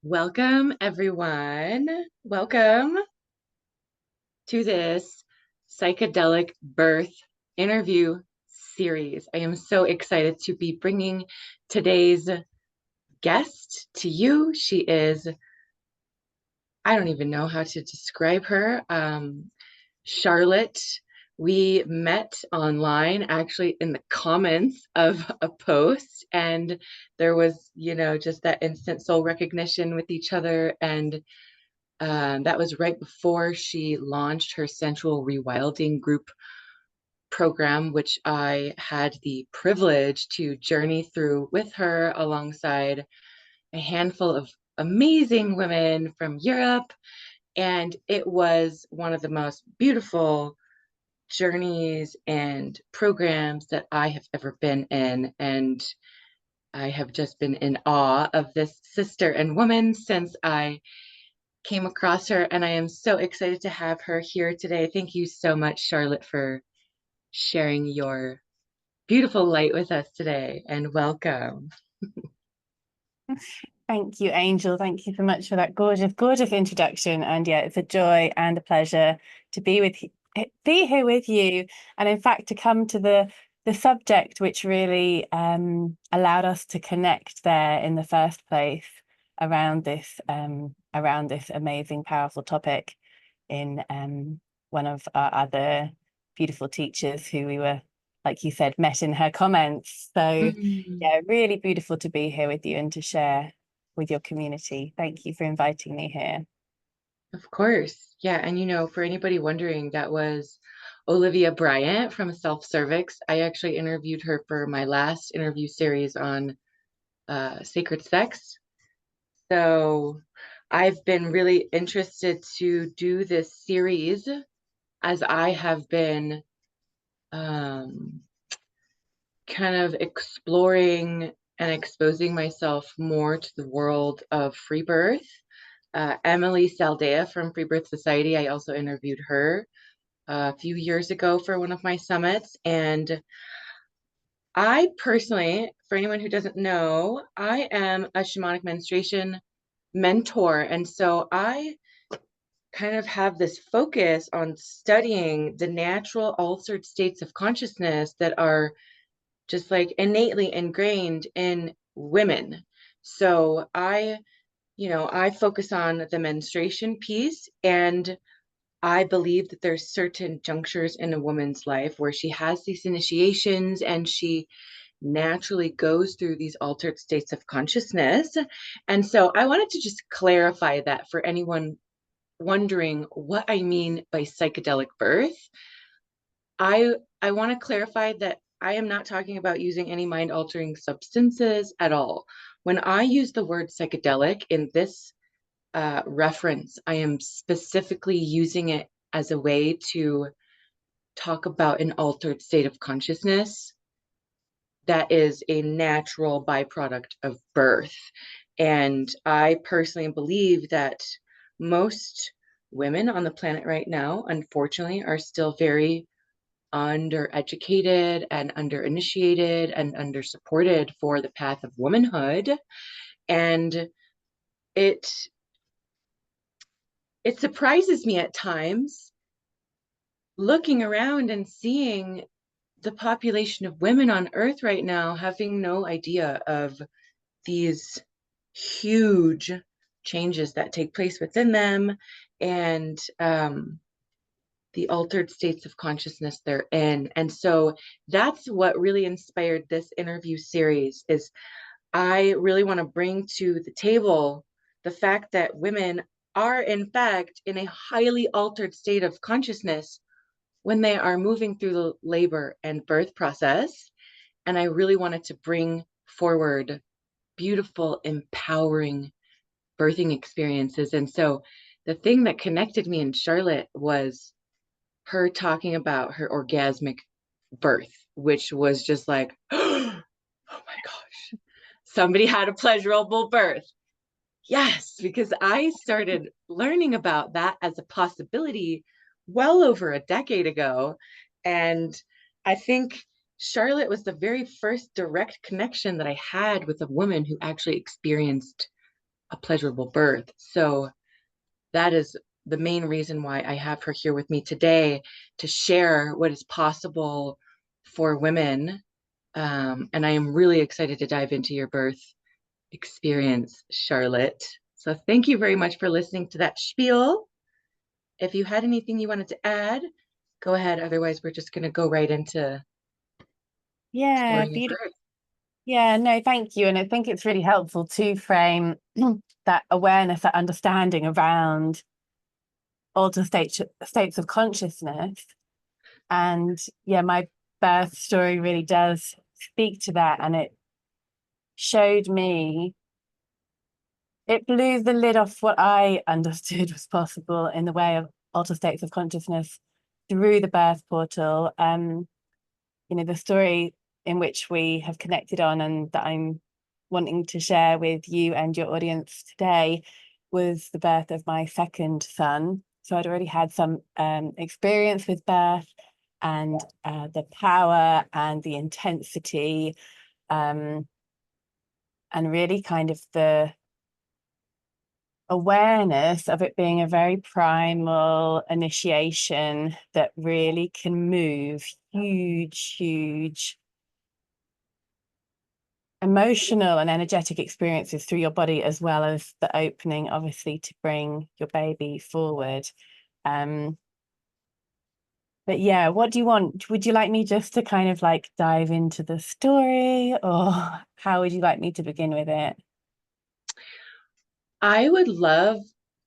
Welcome, everyone. Welcome to this psychedelic birth interview series. I am so excited to be bringing today's guest to you. She is, I don't even know how to describe her, Charlotte. We met online actually in the comments of a post, and there was, just that instant soul recognition with each other. And that was right before she launched her sensual rewilding group program, which I had the privilege to journey through with her alongside a handful of amazing women from Europe. And it was one of the most beautiful journeys and programs that I have ever been in. And I have just been in awe of this sister and woman since I came across her, and I am so excited to have her here today. Thank you so much, Charlotte, for sharing your beautiful light with us today, and welcome. Thank you, Angel. Thank you so much for that gorgeous introduction. And yeah, it's a joy and a pleasure to be here with you. And in fact, to come to the subject which really allowed us to connect there in the first place around this amazing, powerful topic in one of our other beautiful teachers who we were, like you said, met in her comments. So yeah, really beautiful to be here with you and to share with your community. Thank you for inviting me here. Of course. Yeah. And for anybody wondering, that was Olivia Bryant from Self Cervix. I actually interviewed her for my last interview series on sacred sex. So I've been really interested to do this series as I have been kind of exploring and exposing myself more to the world of free birth. Emily Saldea from Free Birth Society, I also interviewed her a few years ago for one of my summits. And I personally, for anyone who doesn't know, I am a shamanic menstruation mentor. And so I kind of have this focus on studying the natural altered states of consciousness that are just like innately ingrained in women. So I focus on the menstruation piece, and I believe that there's certain junctures in a woman's life where she has these initiations and she naturally goes through these altered states of consciousness. And so I wanted to just clarify that for anyone wondering what I mean by psychedelic birth. I want to clarify that I am not talking about using any mind altering substances at all. When I use the word psychedelic in this reference, I am specifically using it as a way to talk about an altered state of consciousness that is a natural byproduct of birth. And I personally believe that most women on the planet right now, unfortunately, are still very undereducated and underinitiated and undersupported for the path of womanhood. And it it surprises me at times looking around and seeing the population of women on earth right now having no idea of these huge changes that take place within them, and the altered states of consciousness they're in. And so that's what really inspired this interview series. Is I really want to bring to the table the fact that women are in fact in a highly altered state of consciousness when they are moving through the labor and birth process. And I really wanted to bring forward beautiful, empowering birthing experiences. And so the thing that connected me in Charlotte was her talking about her orgasmic birth, which was just like, oh my gosh, somebody had a pleasurable birth. Yes, because I started learning about that as a possibility well over a decade ago. And I think Charlotte was the very first direct connection that I had with a woman who actually experienced a pleasurable birth. So that is the main reason why I have her here with me today, to share what is possible for women. And I am really excited to dive into your birth experience, Charlotte. So thank you very much for listening to that spiel. If you had anything you wanted to add, go ahead. Otherwise, we're just going to go right into Yeah, exploring your beautiful. birth. Yeah, no, thank you. And I think it's really helpful to frame that awareness, that understanding around altered states of consciousness. And yeah, my birth story really does speak to that. And it showed me, it blew the lid off what I understood was possible in the way of altered states of consciousness through the birth portal. The story in which we have connected on and that I'm wanting to share with you and your audience today was the birth of my second son. So I'd already had some experience with birth and the power and the intensity, and really kind of the awareness of it being a very primal initiation that really can move huge emotional and energetic experiences through your body, as well as the opening, obviously, to bring your baby forward. But yeah, what do you want? Would you like me just to kind of like dive into the story, or how would you like me to begin with it? I would love,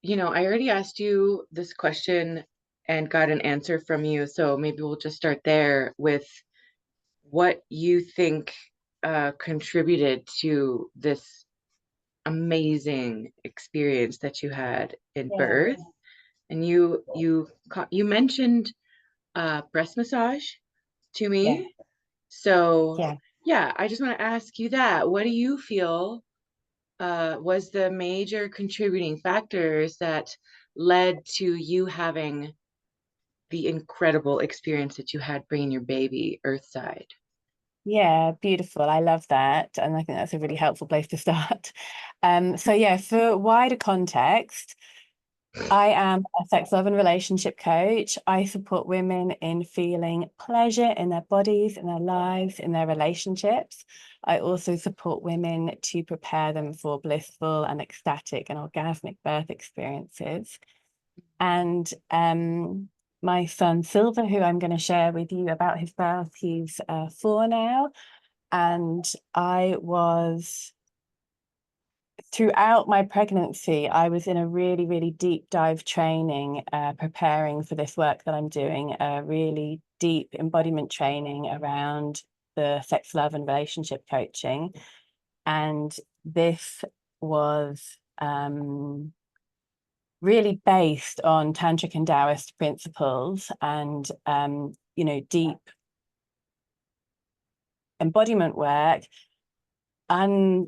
I already asked you this question and got an answer from you. So maybe we'll just start there with what you think contributed to this amazing experience that you had in Yeah, birth. And you mentioned breast massage to yeah, me. So yeah. yeah, I just want to ask you that. What do you feel was the major contributing factors that led to you having the incredible experience that you had bringing your baby earthside? Yeah, beautiful. I love that. And I think that's a really helpful place to start. So yeah, for wider context, I am a sex, love, and relationship coach. I support women in feeling pleasure in their bodies, in their lives, in their relationships. I also support women to prepare them for blissful and ecstatic and orgasmic birth experiences. And my son Silver, who I'm going to share with you about his birth, he's 4 now. And I was throughout my pregnancy, I was in a really deep dive training, preparing for this work that I'm doing, a really deep embodiment training around the sex, love, and relationship coaching. And this was really based on tantric and Taoist principles and, deep embodiment work, unraveling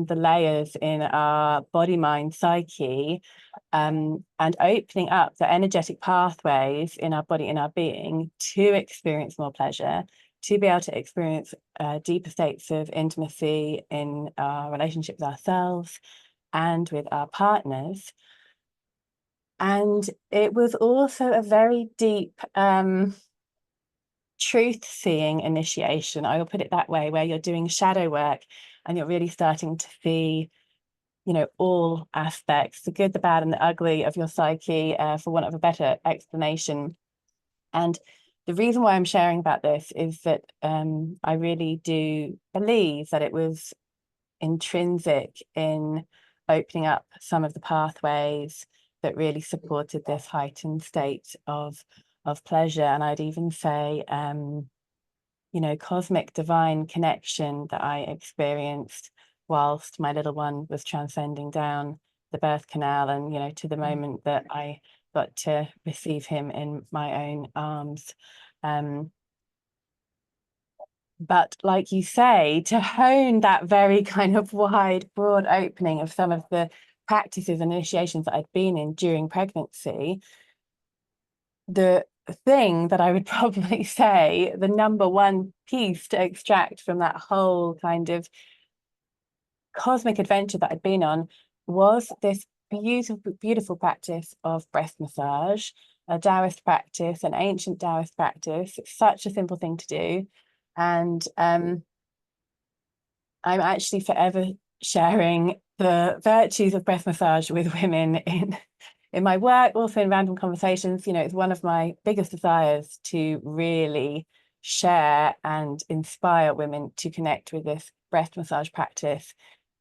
the layers in our body, mind, psyche, and opening up the energetic pathways in our body, in our being, to experience more pleasure, to be able to experience deeper states of intimacy in our relationship with ourselves and with our partners. And it was also a very deep truth-seeing initiation, I will put it that way, where you're doing shadow work and you're really starting to see, all aspects, the good, the bad, and the ugly of your psyche, for want of a better explanation. And the reason why I'm sharing about this is that I really do believe that it was intrinsic in opening up some of the pathways that really supported this heightened state of pleasure. And I'd even say cosmic divine connection that I experienced whilst my little one was transcending down the birth canal, and to the moment that I got to receive him in my own arms. But like you say, to hone that very kind of wide, broad opening of some of the practices and initiations that I'd been in during pregnancy, the thing that I would probably say, the number one piece to extract from that whole kind of cosmic adventure that I'd been on was this beautiful practice of breath massage, a Taoist practice, an ancient Taoist practice. It's such a simple thing to do. And I'm actually forever sharing the virtues of breath massage with women in my work, also in random conversations. You know, it's one of my biggest desires to really share and inspire women to connect with this breath massage practice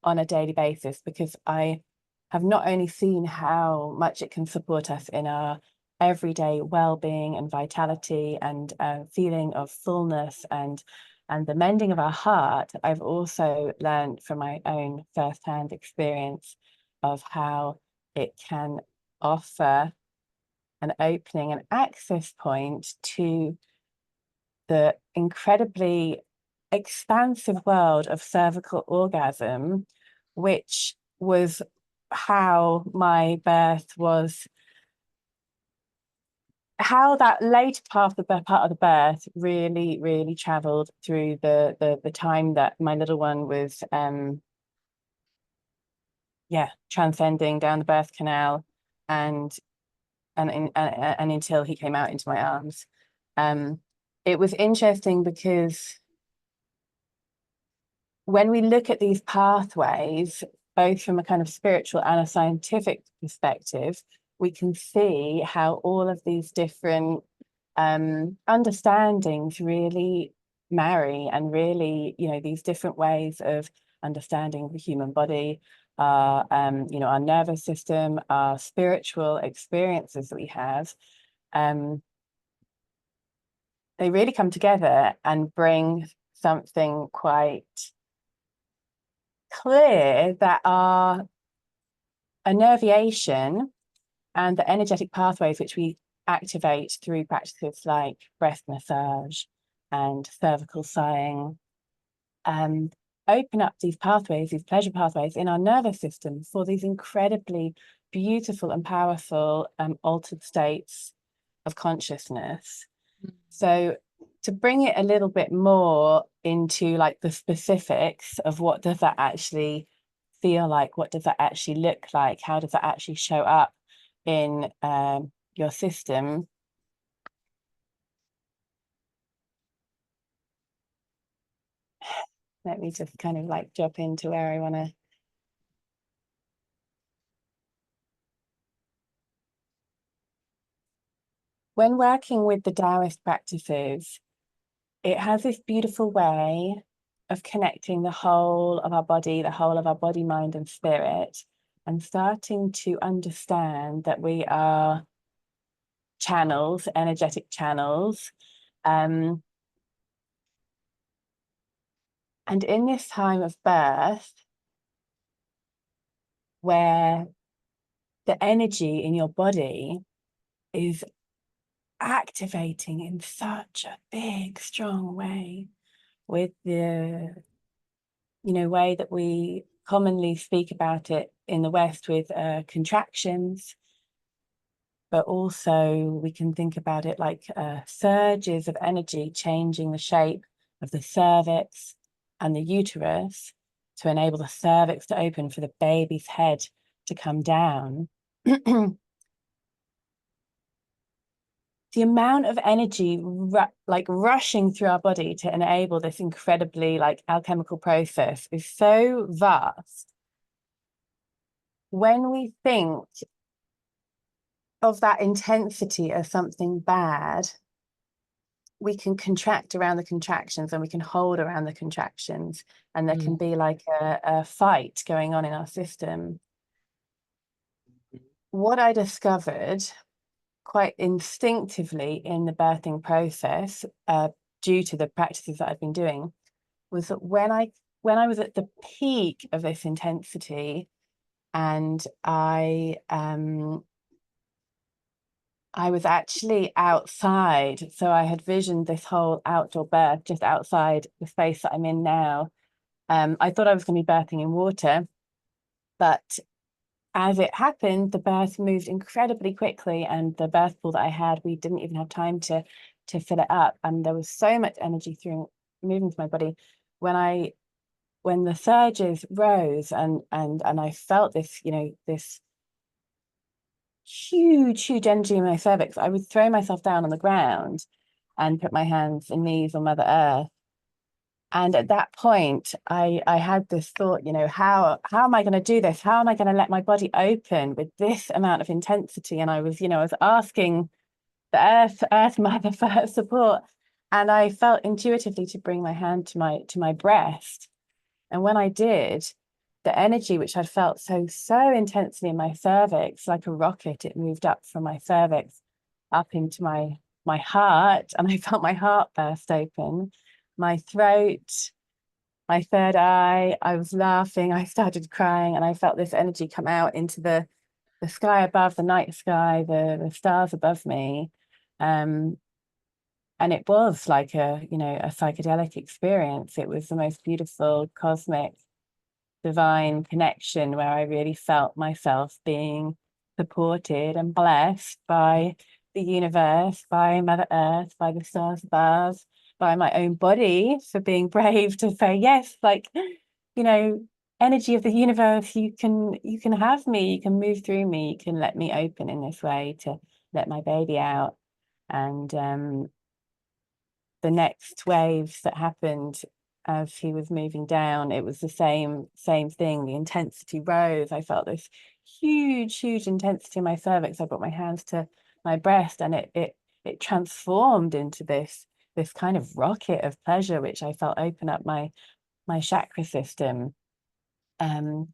on a daily basis, because I have not only seen how much it can support us in our everyday well-being and vitality and feeling of fullness and the mending of our heart, I've also learned from my own first-hand experience of how it can offer an opening, an access point to the incredibly expansive world of cervical orgasm, which was how my birth was, how that later part of the birth really traveled through the time that my little one was transcending down the birth canal and until he came out into my arms. It was interesting because when we look at these pathways, both from a kind of spiritual and a scientific perspective, we can see how all of these different understandings really marry, and really, you know, these different ways of understanding the human body, our our nervous system, our spiritual experiences that we have, they really come together and bring something quite clear, that our innerviation and the energetic pathways which we activate through practices like breath massage and cervical sighing open up these pathways, these pleasure pathways in our nervous system for these incredibly beautiful and powerful altered states of consciousness. So to bring it a little bit more into like the specifics of what does that actually feel like, what does that actually look like, how does that actually show up in your system. Let me just kind of like drop into where I want to. When working with the Taoist practices, it has this beautiful way of connecting the whole of our body, mind, and spirit, and starting to understand that we are channels, energetic channels. And in this time of birth, where the energy in your body is activating in such a big, strong way, with the way that we commonly speak about it in the West with contractions, but also we can think about it like surges of energy changing the shape of the cervix and the uterus to enable the cervix to open for the baby's head to come down. The amount of energy rushing through our body to enable this incredibly alchemical process is so vast. When we think of that intensity as something bad, we can contract around the contractions, and we can hold around the contractions, and there can be like a fight going on in our system. What I discovered quite instinctively in the birthing process, due to the practices that I've been doing, was that when I was at the peak of this intensity, and I was actually outside, so I had visioned this whole outdoor birth just outside the space that I'm in now. I thought I was going to be birthing in water, but as it happened, the birth moved incredibly quickly, and the birth pool that I had, we didn't even have time to fill it up, and there was so much energy moving through my body. When I when the surges rose and I felt this, this huge energy in my cervix, I would throw myself down on the ground and put my hands and knees on Mother Earth. And at that point, I had this thought, how am I going to do this? How am I going to let my body open with this amount of intensity? And I was asking the Earth Mother for her support. And I felt intuitively to bring my hand to my breast. And when I did, the energy which I'd felt so intensely in my cervix, like a rocket, it moved up from my cervix up into my heart, and I felt my heart burst open, my throat, my third eye. I was laughing, I started crying, and I felt this energy come out into the sky above, the night sky, the stars above me. And it was like a psychedelic experience. It was the most beautiful cosmic divine connection where I really felt myself being supported and blessed by the universe, by Mother Earth, by the stars above, by my own body for being brave to say yes, like, energy of the universe, you can have me, you can move through me, you can let me open in this way to let my baby out. And the next waves that happened as he was moving down, it was the same thing. The intensity rose. I felt this huge intensity in my cervix. I brought my hands to my breast, and it transformed into this kind of rocket of pleasure, which I felt open up my chakra system. So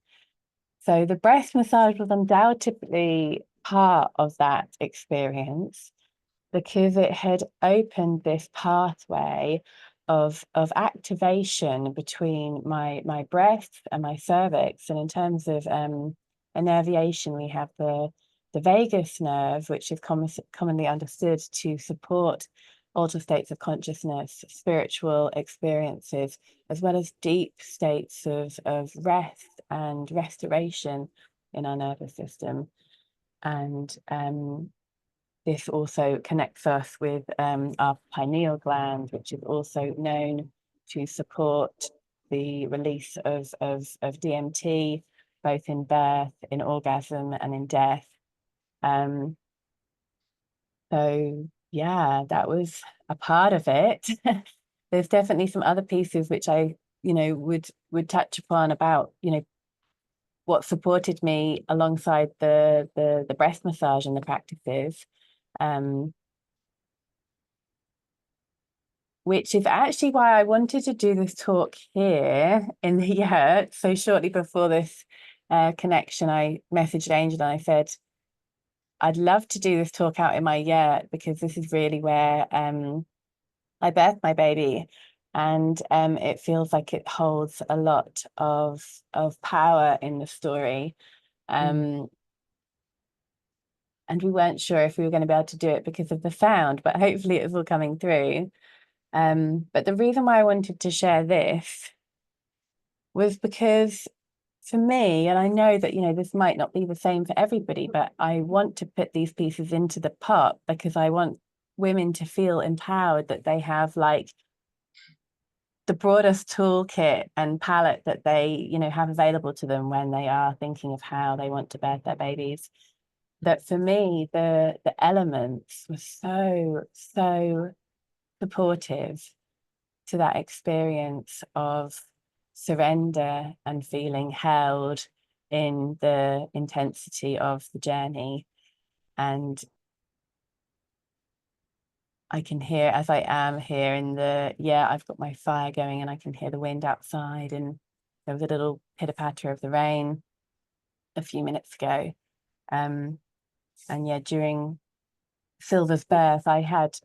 the breast massage was undoubtedly part of that experience, because it had opened this pathway of activation between my breast and my cervix. And in terms of innervation, we have the vagus nerve, which is commonly understood to support altered states of consciousness, spiritual experiences, as well as deep states of rest and restoration in our nervous system. And this also connects us with our pineal gland, which is also known to support the release of DMT, both in birth, in orgasm, and in death. So yeah, that was a part of it. There's definitely some other pieces which I, would touch upon about, what supported me alongside the breast massage and the practices. Which is actually why I wanted to do this talk here in the yurt. So shortly before this connection, I messaged Angel and I said, I'd love to do this talk out in my yurt, because this is really where I birthed my baby. And it feels like it holds a lot of power in the story. And we weren't sure if we were going to be able to do it because of the sound, but hopefully it's all coming through. But the reason why I wanted to share this was because, for me, and I know that, this might not be the same for everybody, but I want to put these pieces into the pot because I want women to feel empowered, that they have like the broadest toolkit and palette that they, have available to them when they are thinking of how they want to birth their babies. That for me, the elements were so supportive to that experience of surrender and feeling held in the intensity of the journey. And I can hear, as I am here I've got my fire going and I can hear the wind outside, and there was a little pitter patter of the rain a few minutes ago. And yeah, during Silver's birth, I had,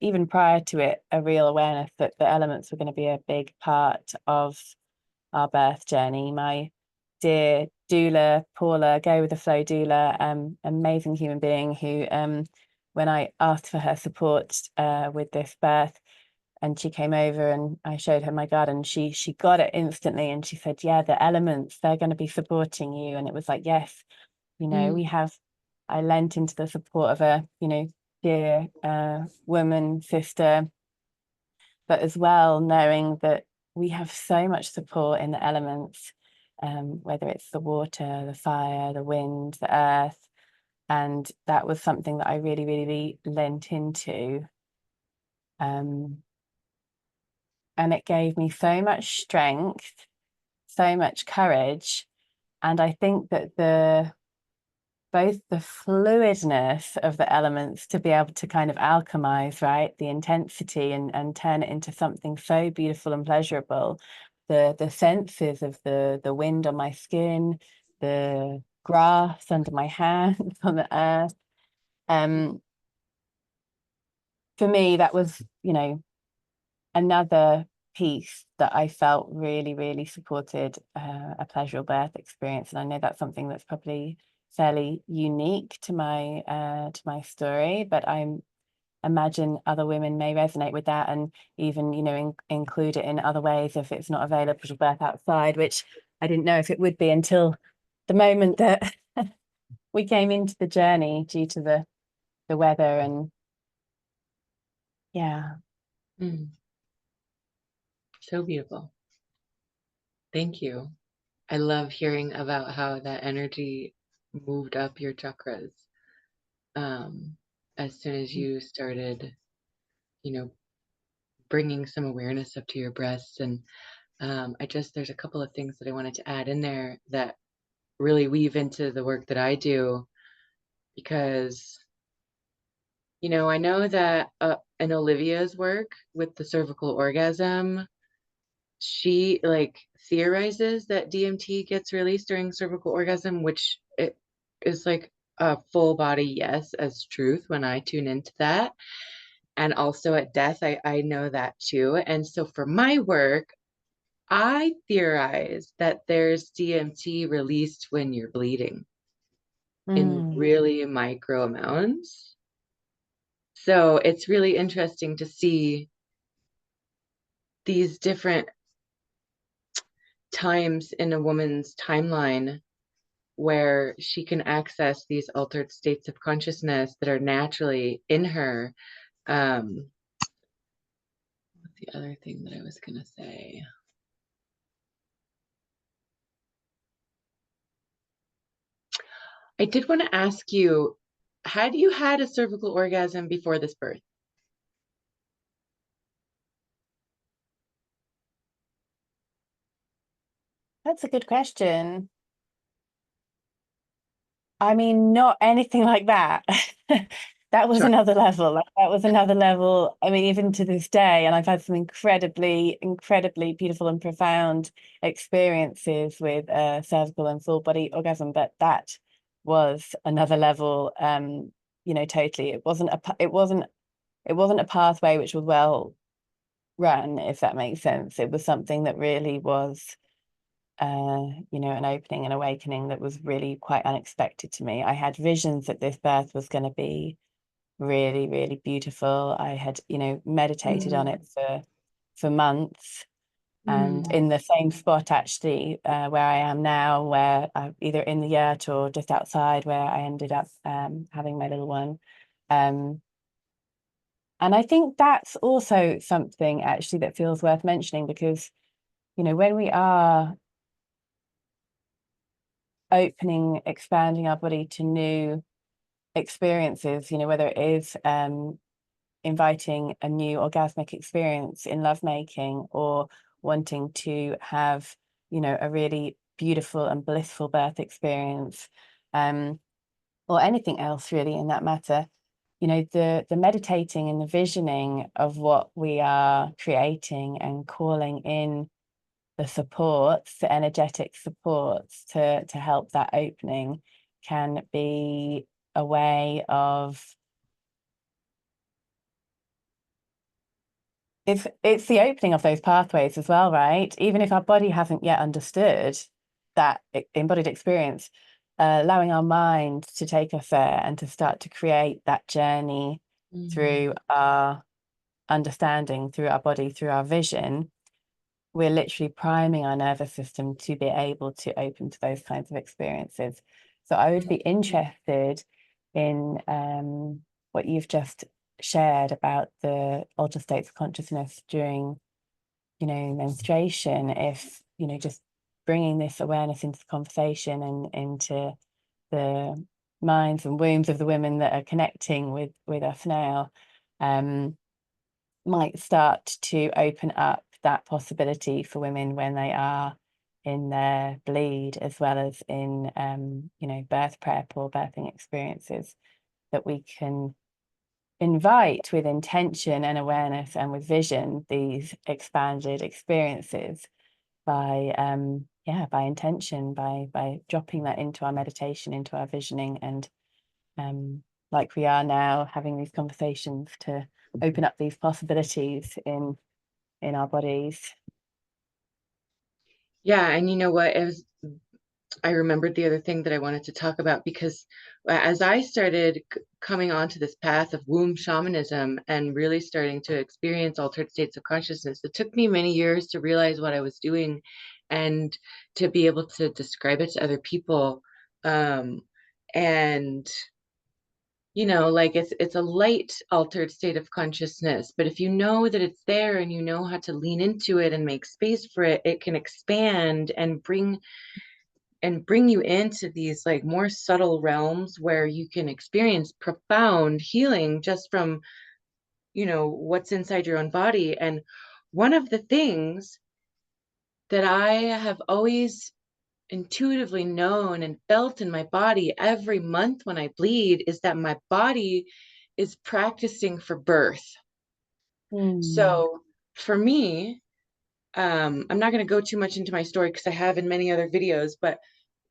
even prior to it, a real awareness that the elements were going to be a big part of our birth journey. My dear doula, Paula, Go with the Flow doula, amazing human being who, when I asked for her support with this birth, and she came over and I showed her my garden, she got it instantly, and she said, yeah, the elements, they're going to be supporting you. And it was like, yes, I lent into the support of a, dear woman, sister, but as well knowing that we have so much support in the elements, whether it's the water, the fire, the wind, the earth. And that was something that I really, really lent into. And it gave me so much strength, so much courage. And I think that both the fluidness of the elements to be able to kind of alchemize, right, the intensity and turn it into something so beautiful and pleasurable. The senses of the wind on my skin, the grass under my hands on the earth. For me, that was, another piece that I felt really, really supported a pleasurable birth experience. And I know that's something that's probably fairly unique to my story, but I imagine other women may resonate with that, and even include it in other ways if it's not available to birth outside, which I didn't know if it would be until the moment that we came into the journey due to the weather. And yeah. So beautiful. Thank you. I love hearing about how that energy moved up your chakras as soon as you started, bringing some awareness up to your breasts. And there's a couple of things that I wanted to add in there that really weave into the work that I do, because, I know that in Olivia's work with the cervical orgasm, she theorizes that DMT gets released during cervical orgasm, which it is like a full body yes as truth when I tune into that. And also at death, I know that too. And so for my work, I theorize that there's DMT released when you're bleeding in really micro amounts. So it's really interesting to see these different times in a woman's timeline where she can access these altered states of consciousness that are naturally in her. What's the other thing that I was going to say? I did want to ask you, had you had a cervical orgasm before this birth? That's a good question. I mean, not anything like that. That was Sure. another level. That was another level. I mean, even to this day, and I've had some incredibly, incredibly beautiful and profound experiences with cervical and full body orgasm, but that was another level. Totally. It wasn't a pathway which was well run, if that makes sense. It was something that really was an opening and awakening that was really quite unexpected to me. I had visions that this birth was going to be really, really beautiful. I had, meditated on it for months, and in the same spot actually, where I am now, where I'm either in the yurt or just outside where I ended up having my little one. And I think that's also something actually that feels worth mentioning, because, when we are opening, expanding our body to new experiences, whether it is inviting a new orgasmic experience in lovemaking, or wanting to have, a really beautiful and blissful birth experience, or anything else really in that matter. The meditating and the visioning of what we are creating and calling in the supports, the energetic supports to help that opening, can be a way of, it's the opening of those pathways as well, right? Even if our body hasn't yet understood that embodied experience, allowing our mind to take us there and to start to create that journey through our understanding, through our body, through our vision, we're literally priming our nervous system to be able to open to those kinds of experiences. So I would be interested in what you've just shared about the altered states of consciousness during menstruation, if, just bringing this awareness into the conversation and into the minds and wombs of the women that are connecting with us now, might start to open up that possibility for women when they are in their bleed, as well as in birth prep or birthing experiences, that we can invite with intention and awareness and with vision these expanded experiences by intention, by dropping that into our meditation, into our visioning, and like we are now having these conversations, to open up these possibilities in our bodies. Yeah, and you know what? I remembered the other thing that I wanted to talk about, because as I started coming onto this path of womb shamanism and really starting to experience altered states of consciousness, it took me many years to realize what I was doing and to be able to describe it to other people. And like it's a light altered state of consciousness, but if you know that it's there and you know how to lean into it and make space for it, it can expand and bring you into these like more subtle realms where you can experience profound healing just from what's inside your own body. And one of the things that I have always intuitively known and felt in my body every month when I bleed is that my body is practicing for birth. So for me, I'm not going to go too much into my story because I have in many other videos, but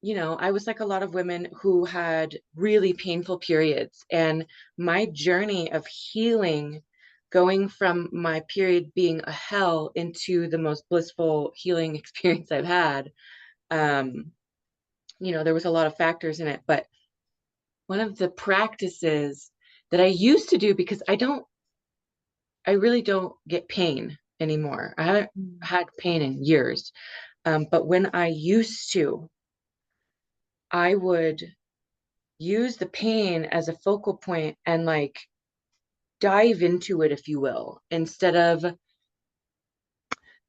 I was like a lot of women who had really painful periods, and my journey of healing, going from my period being a hell into the most blissful healing experience I've had. There was a lot of factors in it, but one of the practices that I used to do, because I really don't get pain anymore. I haven't had pain in years. But when I used to, I would use the pain as a focal point and like dive into it, if you will, instead of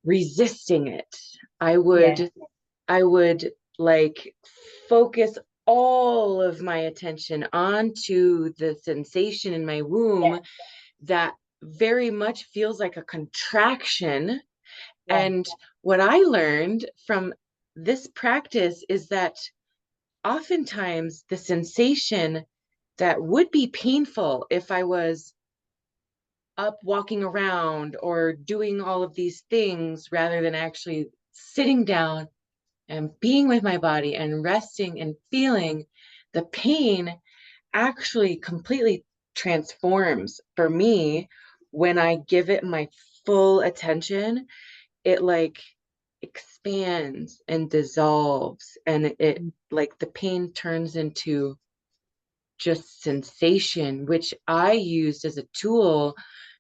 resisting it. I would I would like focus all of my attention onto the sensation in my womb that very much feels like a contraction. And what I learned from this practice is that oftentimes the sensation that would be painful if I was up walking around or doing all of these things rather than actually sitting down and being with my body and resting and feeling, the pain actually completely transforms for me when I give it my full attention. It like expands and dissolves, and it like the pain turns into just sensation, which I used as a tool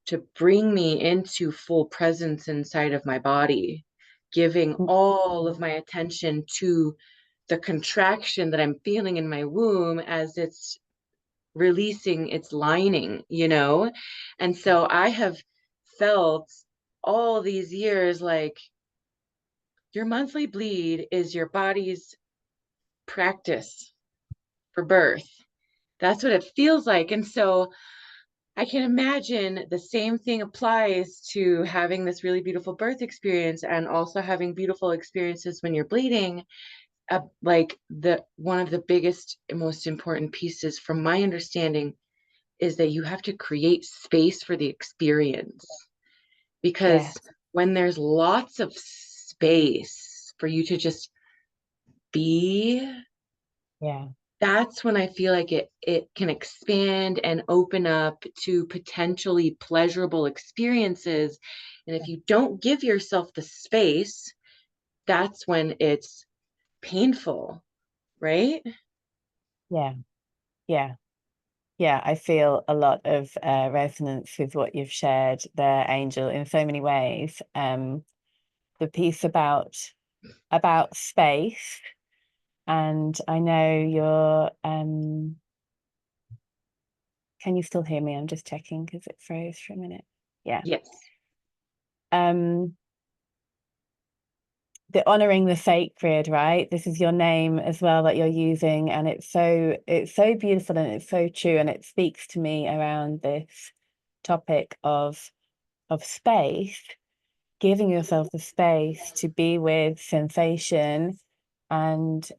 to bring me into full presence inside of my body, giving all of my attention to the contraction that I'm feeling in my womb as it's releasing its lining. And so I have felt all these years like your monthly bleed is your body's practice for birth. That's what it feels like. And so I can imagine the same thing applies to having this really beautiful birth experience and also having beautiful experiences when you're bleeding. Like one of the biggest and most important pieces from my understanding is that you have to create space for the experience, because when there's lots of space for you to just be, that's when I feel like it can expand and open up to potentially pleasurable experiences. And if you don't give yourself the space, that's when it's painful, right? I feel a lot of resonance with what you've shared there, Angel, in so many ways. The piece about space, and I know you're can you still hear me? I'm just checking because it froze for a minute. Yes. the honoring the sacred, right? This is your name as well that you're using, and it's so beautiful and it's so true, and it speaks to me around this topic of space, giving yourself the space to be with sensation. And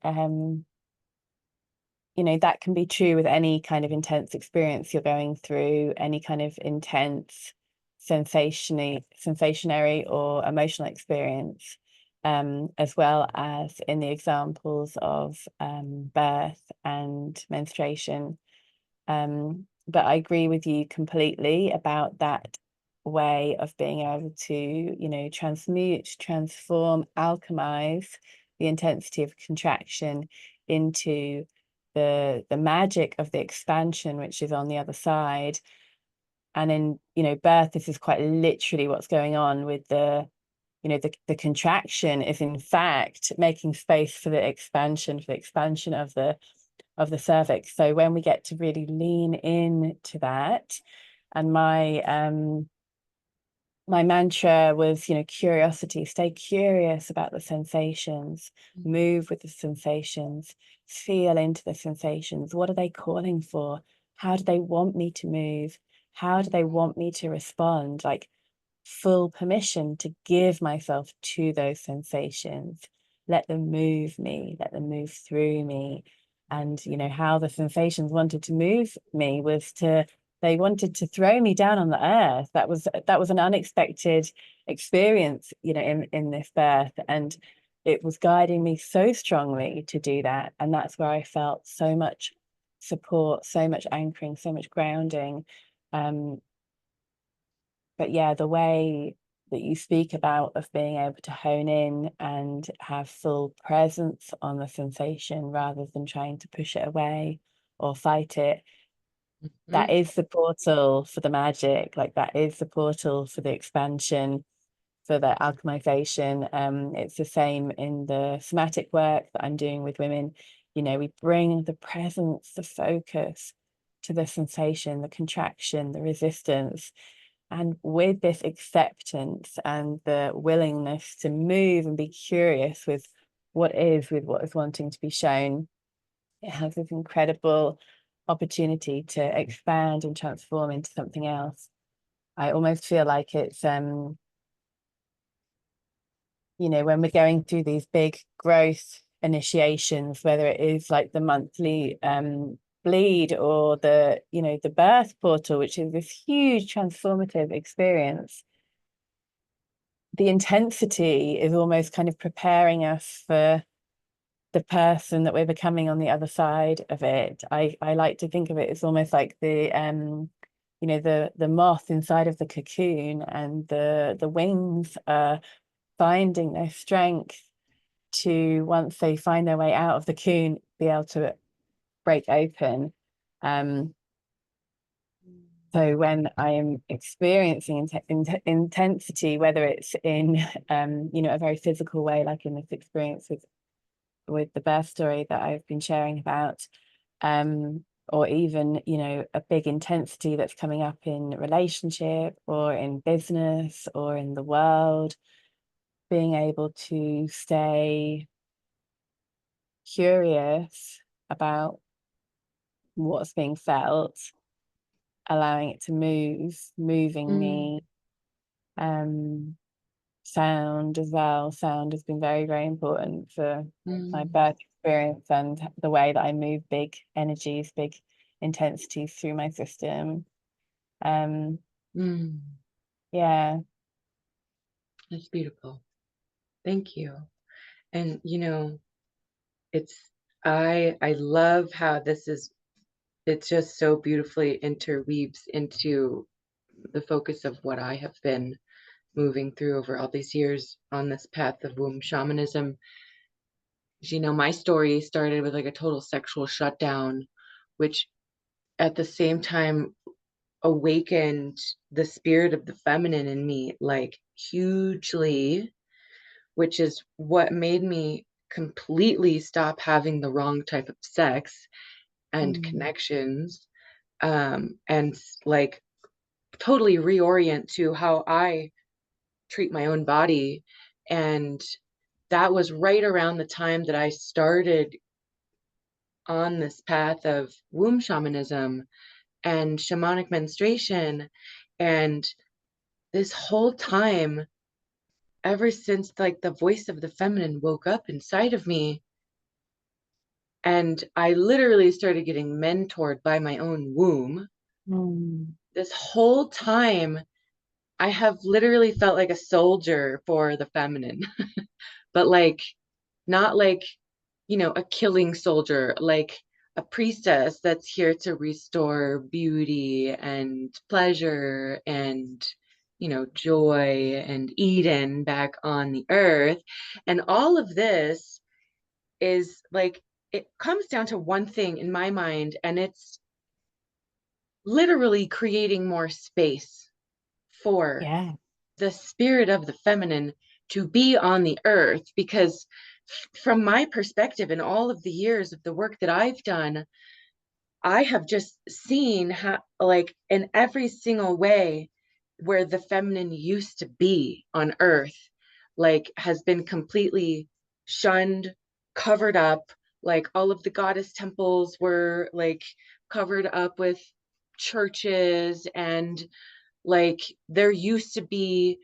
you know, that can be true with any kind of intense experience you're going through, any kind of intense sensationary or emotional experience, as well as in the examples of birth and menstruation. But I agree with you completely about that way of being able to, you know, transmute, transform, alchemize the intensity of contraction into the magic of the expansion, which is on the other side. And in, you know, birth, this is quite literally what's going on with you know, the contraction is in fact making space for the expansion of the cervix. So when we get to really lean into that, and my mantra was, you know, curiosity, stay curious about the sensations, move with the sensations, feel into the sensations. What are they calling for? How do they want me to move? How do they want me to respond? Like, full permission to give myself to those sensations, let them move me, let them move through me. And you know how the sensations wanted to move me was they wanted to throw me down on the earth. That was an unexpected experience, you know, in this birth, and it was guiding me so strongly to do that. And that's where I felt so much support, so much anchoring, so much grounding. But yeah, the way that you speak about of being able to hone in and have full presence on the sensation rather than trying to push it away or fight it, that Mhm. is the portal for the magic. Like, that is the portal for the expansion, for the alchemization. It's the same in the somatic work that I'm doing with women. You know, we bring the presence, the focus to the sensation, the contraction, the resistance. And with this acceptance and the willingness to move and be curious with what is wanting to be shown, it has this incredible opportunity to expand and transform into something else. I almost feel like it's you know, when we're going through these big growth initiations, whether it is like the monthly bleed or the, you know, the birth portal, which is this huge transformative experience, the intensity is almost kind of preparing us for the person that we're becoming on the other side of it. I like to think of it as almost like the you know, the moth inside of the cocoon, and the wings are finding their strength to, once they find their way out of the cocoon, be able to break open. So when I am experiencing intensity, whether it's in you know, a very physical way, like in this experience with the birth story that I've been sharing about, or even, you know, a big intensity that's coming up in relationship or in business or in the world, being able to stay curious about what's being felt, allowing it to move, moving Mm, me. Sound as well. Sound has been very, very important for my mm, birth experience and the way that I move big energies, big intensities through my system. Um, mm. yeah. That's beautiful. Thank you. And you know, it's I love how this is, it just so beautifully interweaves into the focus of what I have been moving through over all these years on this path of womb shamanism. You know, my story started with like a total sexual shutdown, which at the same time awakened the spirit of the feminine in me like hugely, which is what made me completely stop having the wrong type of sex and Mm, connections, and like totally reorient to how I treat my own body. And that was right around the time that I started on this path of womb shamanism and shamanic menstruation. And this whole time, ever since like the voice of the feminine woke up inside of me, and I literally started getting mentored by my own womb, Mm. this whole time, I have literally felt like a soldier for the feminine, but like, not like, a killing soldier, like a priestess that's here to restore beauty and pleasure and, joy and Eden back on the earth. And all of this is like, it comes down to one thing in my mind, and it's literally creating more space for Yeah. the spirit of the feminine to be on the earth. Because from my perspective, in all of the years of the work that I've done, I have just seen how, like, in every single way where the feminine used to be on earth, like, has been completely shunned, covered up. Like, all of the goddess temples were like covered up with churches, and like there used to be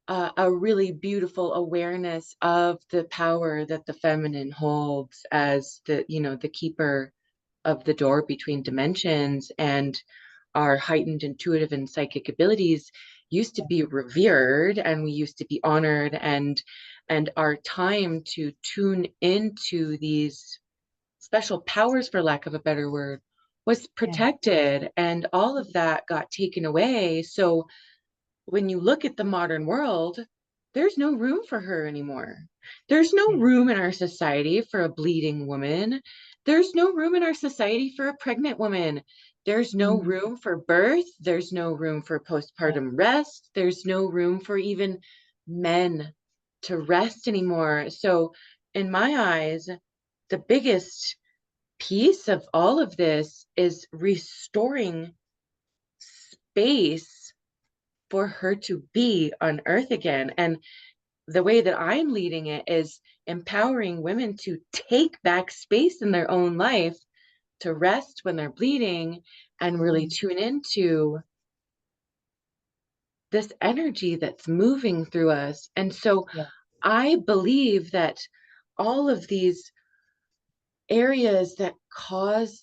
a really beautiful awareness of the power that the feminine holds as the keeper of the door between dimensions, and our heightened intuitive and psychic abilities used to be revered, and we used to be honored, and our time to tune into these special powers, for lack of a better word, was Yeah. protected, and all of that got taken away. So when you look at the modern world, there's no room for her anymore. There's no Yeah. room in our society for a bleeding woman. There's no room in our society for a pregnant woman. There's no Mm. room for birth. There's no room for Yeah. postpartum rest. There's no room for even men to rest anymore. So, in my eyes, the biggest piece of all of this is restoring space for her to be on earth again. And the way that I'm leading it is empowering women to take back space in their own life, to rest when they're bleeding, and really Mm. tune into this energy that's moving through us. And so Yeah. I believe that all of these areas that cause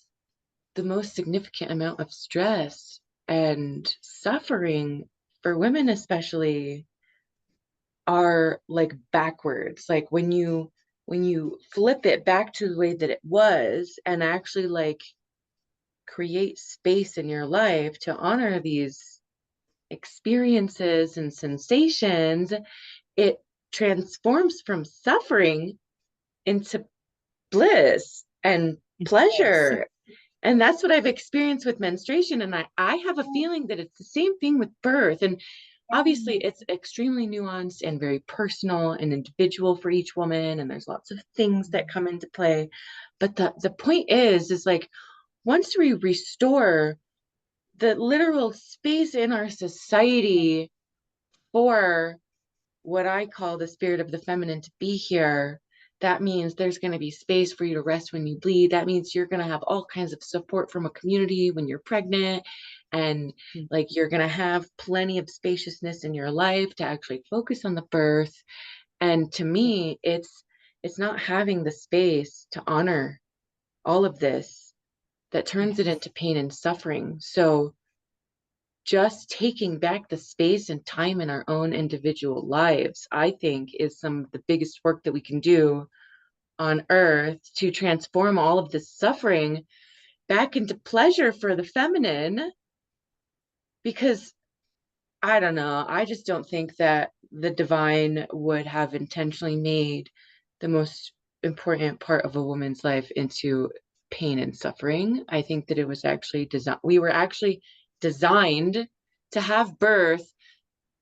the most significant amount of stress and suffering for women, especially, are like backwards. Like when you flip it back to the way that it was, and actually like create space in your life to honor these experiences and sensations, it transforms from suffering into bliss and Yes. pleasure. And that's what I've experienced with menstruation. And I have a feeling that it's the same thing with birth. And obviously, it's extremely nuanced and very personal and individual for each woman. And there's lots of things that come into play. But the point is like, once we restore the literal space in our society for what I call the spirit of the feminine to be here, that means there's going to be space for you to rest when you bleed. That means you're going to have all kinds of support from a community when you're pregnant. And Mm. like you're going to have plenty of spaciousness in your life to actually focus on the birth. And to Yeah. me, it's not having the space to honor all of this that turns it Yes. into pain and suffering. So just taking back the space and time in our own individual lives, I think, is some of the biggest work that we can do on earth to transform all of this suffering back into pleasure for the feminine. Because I don't know, I just don't think that the divine would have intentionally made the most important part of a woman's life into pain and suffering. I think that it was actually designed, we were actually designed to have birth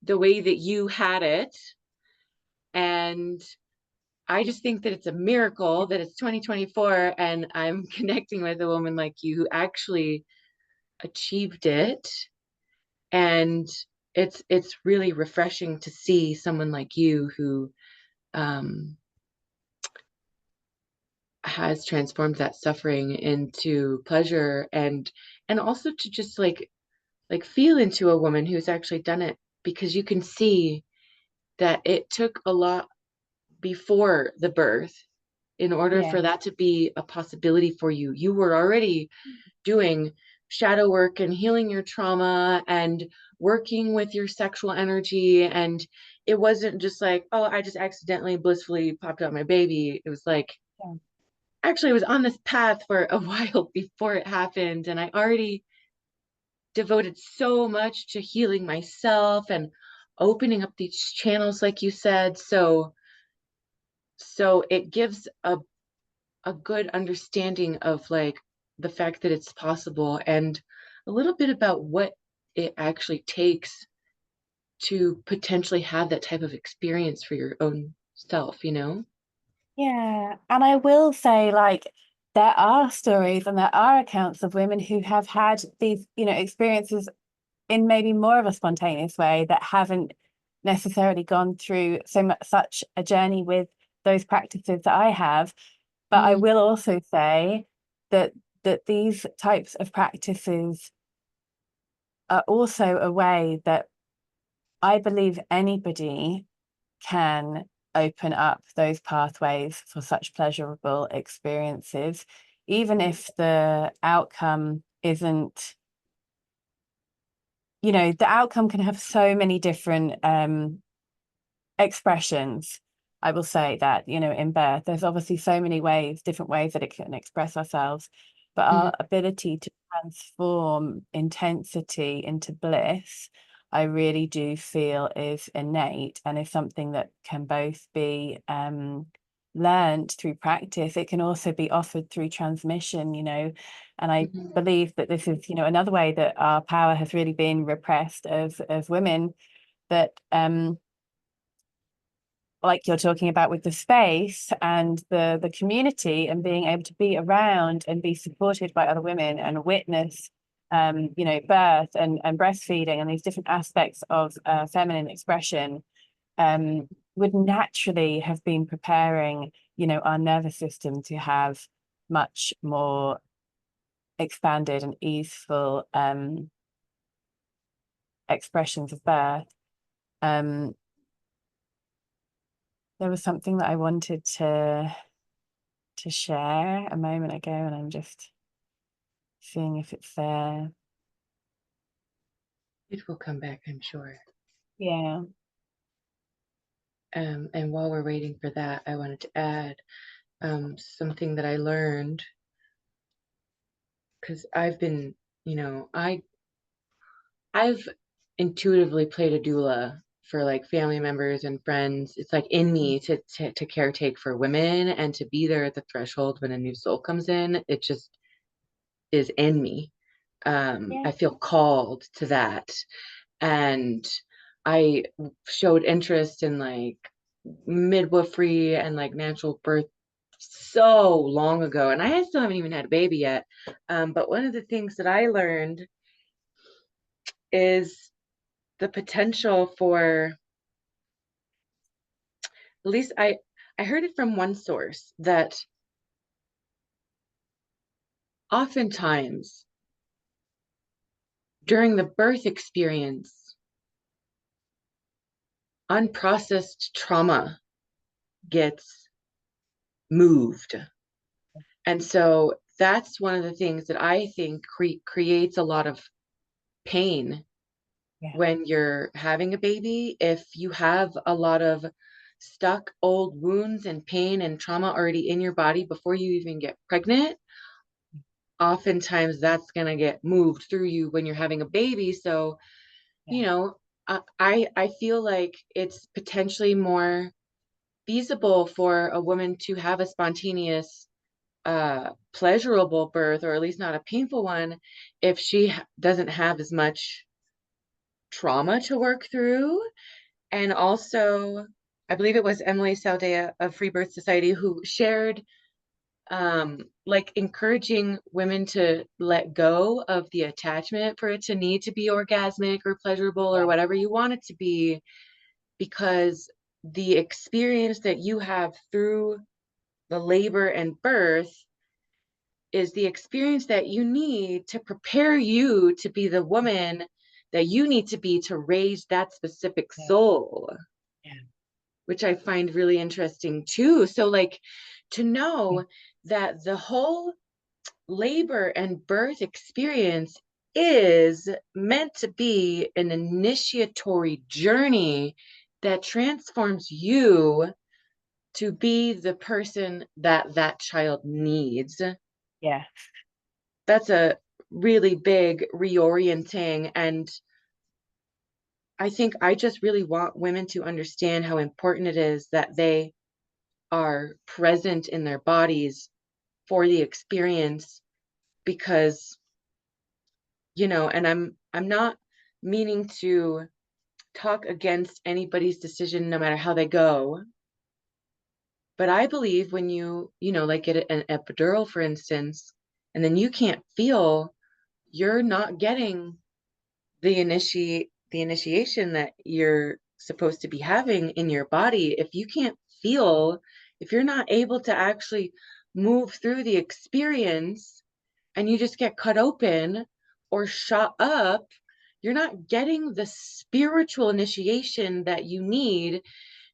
the way that you had it. And I just think that it's a miracle that it's 2024 and I'm connecting with a woman like you who actually achieved it. And it's really refreshing to see someone like you who has transformed that suffering into pleasure, and also to just like feel into a woman who's actually done it, because you can see that it took a lot before the birth in order Yeah. for that to be a possibility for you. You were already doing shadow work and healing your trauma and working with your sexual energy. And it wasn't just like, oh, I just accidentally blissfully popped out my baby. It was like, Yeah. actually, I was on this path for a while before it happened. And I already devoted so much to healing myself and opening up these channels, like you said. So it gives a good understanding of like the fact that it's possible, and a little bit about what it actually takes to potentially have that type of experience for your own self, you know? Yeah, and I will say, like, there are stories and there are accounts of women who have had these, experiences in maybe more of a spontaneous way that haven't necessarily gone through such a journey with those practices that I have. But I Mm, will also say that these types of practices are also a way that I believe anybody can open up those pathways for such pleasurable experiences, even if the outcome isn't, the outcome can have so many different expressions. I will say that, in birth, there's obviously so many ways, different ways that it can express ourselves, but mm, our ability to transform intensity into bliss, I really do feel is innate and is something that can both be learned through practice. It can also be offered through transmission, and I mhm, believe that this is, another way that our power has really been repressed as women, that like you're talking about with the space and the community and being able to be around and be supported by other women and witness birth and breastfeeding and these different aspects of feminine expression would naturally have been preparing our nervous system to have much more expanded and easeful expressions of birth. um there was something that I wanted to share a moment ago, and I'm just seeing if it's there. it will come back, I'm sure. Yeah. And while we're waiting for that, I wanted to add something that I learned, because I've been, you know, I've intuitively played a doula for like family members and friends. It's like in me to caretake for women and to be there at the threshold when a new soul comes in. It just is in me. Yeah. I feel called to that. And I showed interest in like midwifery and like natural birth so long ago. And I still haven't even had a baby yet. But one of the things that I learned is the potential for, at least I heard it from one source, that oftentimes during the birth experience, unprocessed trauma gets moved. And so that's one of the things that I think creates a lot of pain Yeah. when you're having a baby. If you have a lot of stuck old wounds and pain and trauma already in your body before you even get pregnant, oftentimes that's going to get moved through you when you're having a baby. So, Yeah. you know, I feel like it's potentially more feasible for a woman to have a spontaneous pleasurable birth, or at least not a painful one, if she doesn't have as much trauma to work through. And also, I believe it was Emily Saldea of Free Birth Society who shared like encouraging women to let go of the attachment for it to need to be orgasmic or pleasurable or Yeah. whatever you want it to be, because the experience that you have through the labor and birth is the experience that you need to prepare you to be the woman that you need to be to raise that specific Yeah. soul, Yeah. which I find really interesting too. So, like, to Yeah. know that the whole labor and birth experience is meant to be an initiatory journey that transforms you to be the person that that child needs. Yeah. That's a really big reorienting. And I think I just really want women to understand how important it is that they are present in their bodies for the experience, because, and I'm not meaning to talk against anybody's decision no matter how they go, but I believe when like get an epidural, for instance, and then you can't feel, you're not getting the initiation that you're supposed to be having in your body. If you can't feel, if you're not able to actually move through the experience, and you just get cut open or shot up, you're not getting the spiritual initiation that you need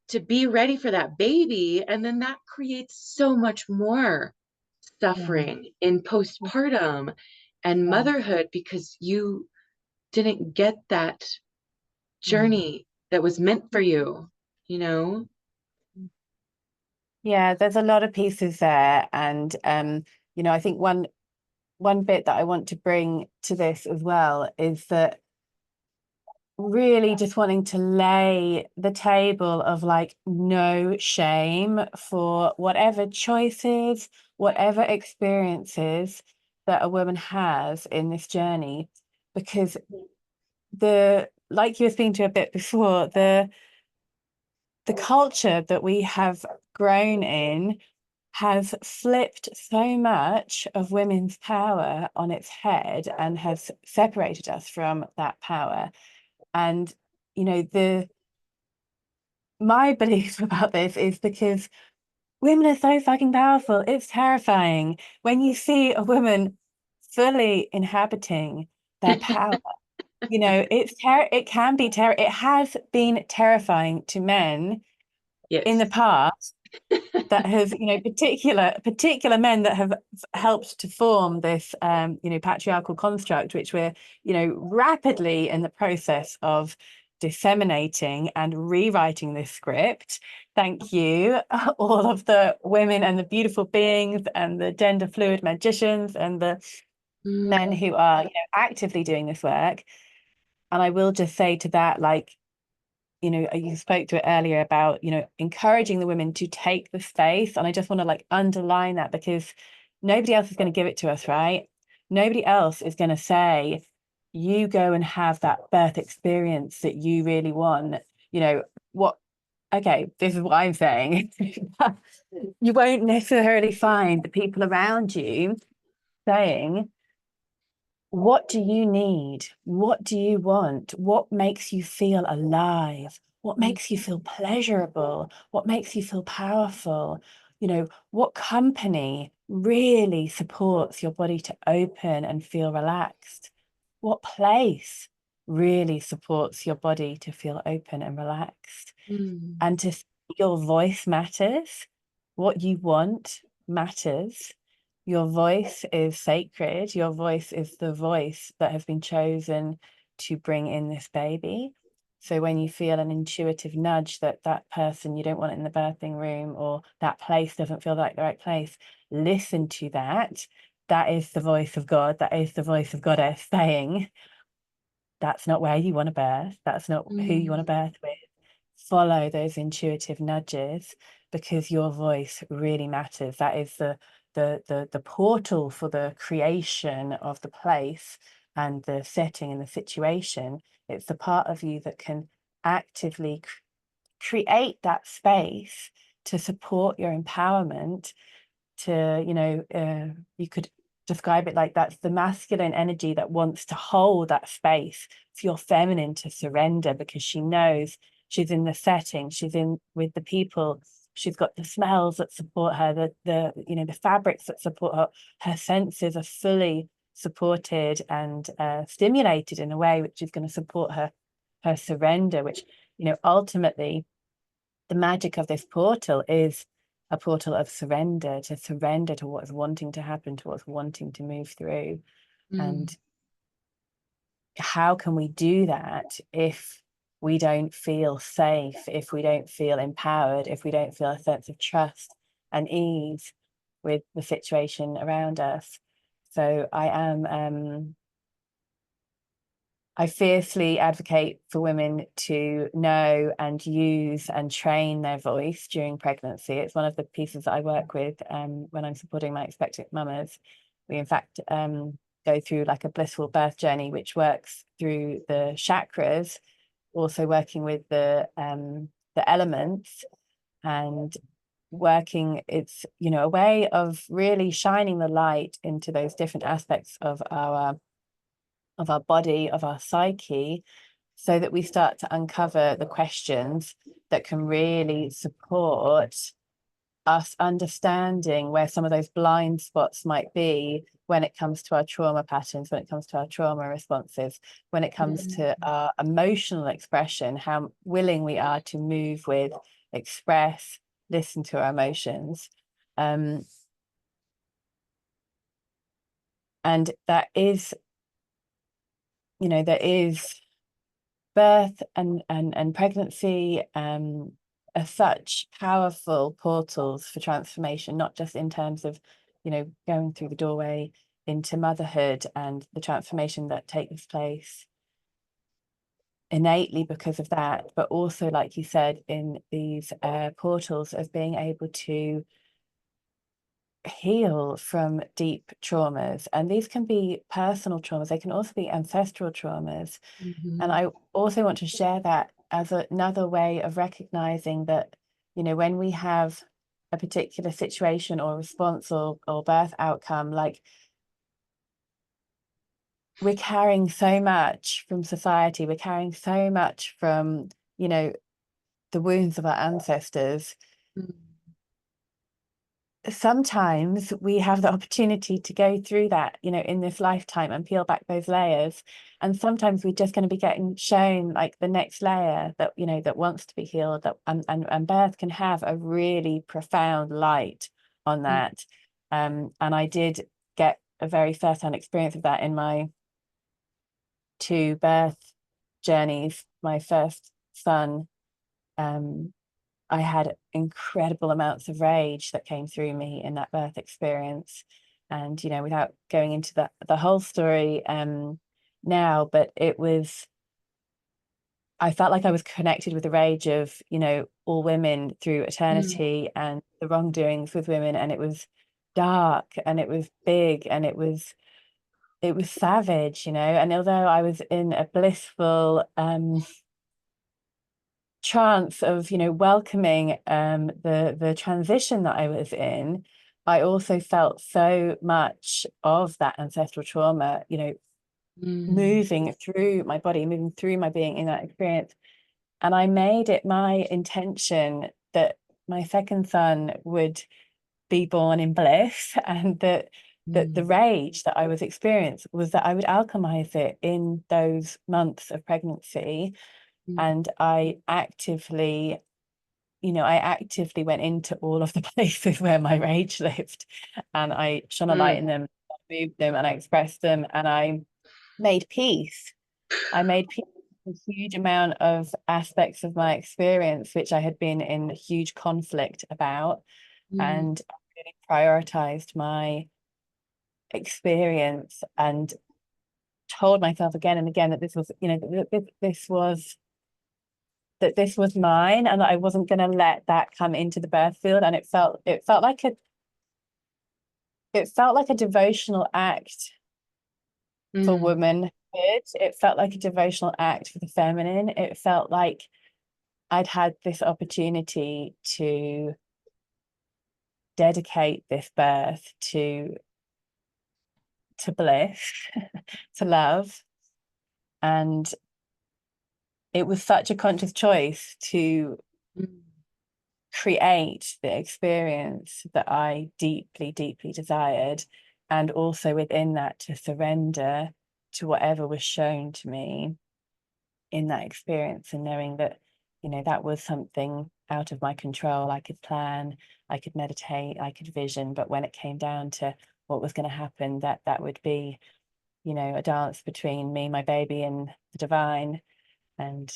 to be ready for that baby. And then that creates so much more Yeah. suffering in postpartum and Yeah. motherhood, because you didn't get that Mm. journey that was meant for you, you know? Yeah, there's a lot of pieces there. And I think one bit that I want to bring to this as well is that really just wanting to lay the table of like no shame for whatever choices, whatever experiences that a woman has in this journey. Because like you were speaking to a bit before, the culture that we have grown in has flipped so much of women's power on its head and has separated us from that power. And the my belief about this is because women are so fucking powerful. It's terrifying when you see a woman fully inhabiting their power. It can be it has been terrifying to men in the Yes. past that have, particular men that have helped to form this, patriarchal construct, which we're, rapidly in the process of disseminating and rewriting this script. Thank you, all of the women and the beautiful beings and the gender fluid magicians and the men Mm. who are, actively doing this work. And I will just say to that, like, you spoke to it earlier about, encouraging the women to take the space. And I just want to like underline that, because nobody else is going to give it to us, right? Nobody else is going to say, you go and have that birth experience that you really want. What, okay, this is what I'm saying. You won't necessarily find the people around you saying, what do you need? What do you want? What makes you feel alive? What Mm. makes you feel pleasurable? What makes you feel powerful? What company really supports your body to open and feel relaxed? What place really supports your body to feel open and relaxed? Mm. And to your voice matters. What you want matters. Your voice is sacred. Your voice is the voice that has been chosen to bring in this baby. So when you feel an intuitive nudge that that person, you don't want it in the birthing room, or that place doesn't feel like the right place, listen to that. That is the voice of God. That is the voice of Goddess saying, that's not where you want to birth. That's not who you want to Mm. birth with. Follow those intuitive nudges, because your voice really matters. That is the portal for the creation of the place and the setting and the situation. It's the part of you that can actively create that space to support your empowerment, to, you could describe it like that's the masculine energy that wants to hold that space for your feminine to surrender, because she knows she's in the setting, she's in with the people she's got the smells that support her, the the fabrics that support her. Her senses are fully supported and stimulated in a way which is going to support her surrender, which ultimately the magic of this portal is a portal of surrender, to surrender to what's wanting to happen, to what's wanting to move through. And how can we do that if we don't feel safe, if we don't feel empowered, if we don't feel a sense of trust and ease with the situation around us? So I fiercely advocate for women to know and use and train their voice during pregnancy. It's one of the pieces that I work with when I'm supporting my expectant mamas. We, in fact, go through like a blissful birth journey, which works through the chakras, also working with the elements, and working. It's a way of really shining the light into those different aspects of our body, of our psyche, so that we start to uncover the questions that can really support us understanding where some of those blind spots might be when it comes to our trauma patterns, when it comes to our trauma responses, when it comes to our emotional expression, how willing we are to move with, express, listen to our emotions. And that is, there is birth and pregnancy are such powerful portals for transformation, not just in terms of going through the doorway into motherhood and the transformation that takes place innately because of that, but also, like you said, in these portals of being able to heal from deep traumas. And these can be personal traumas, they can also be ancestral traumas. And I also want to share that as another way of recognizing that, when we have a particular situation or response or birth outcome, like, we're carrying so much from society, we're carrying so much from, the wounds of our ancestors. Sometimes we have the opportunity to go through that, in this lifetime, and peel back those layers. And sometimes we're just going to be getting shown like the next layer that, that wants to be healed, that and birth can have a really profound light on that. And I did get a very first-hand experience of that in my 2 birth journeys. My first son, I had incredible amounts of rage that came through me in that birth experience. And, without going into the whole story now, but I felt like I was connected with the rage of, all women through eternity and the wrongdoings with women. And it was dark and it was big and it was savage, and although I was in a blissful trance of welcoming the transition that I was in, I also felt so much of that ancestral trauma moving through my body, moving through my being in that experience. And I made it my intention that my second son would be born in bliss, and that the rage that I was experiencing was that I would alchemize it in those months of pregnancy. And I actively went into all of the places where my rage lived, and I shone a light in them, I moved them, and I expressed them, and I made peace. I made peace with a huge amount of aspects of my experience, which I had been in huge conflict about, and I really prioritized my experience and told myself again and again that this was, this was mine, and that I wasn't going to let that come into the birth field. And it felt like a devotional act for womanhood. It felt like a devotional act for the feminine. It felt like I'd had this opportunity to dedicate this birth to bliss, to love. And it was such a conscious choice to create the experience that I deeply, deeply desired, and also within that to surrender to whatever was shown to me in that experience, and knowing that, you know, that was something out of my control. I could plan, I could meditate, I could vision, but when it came down to what was going to happen, that would be, you know, a dance between me, my baby, and the divine. And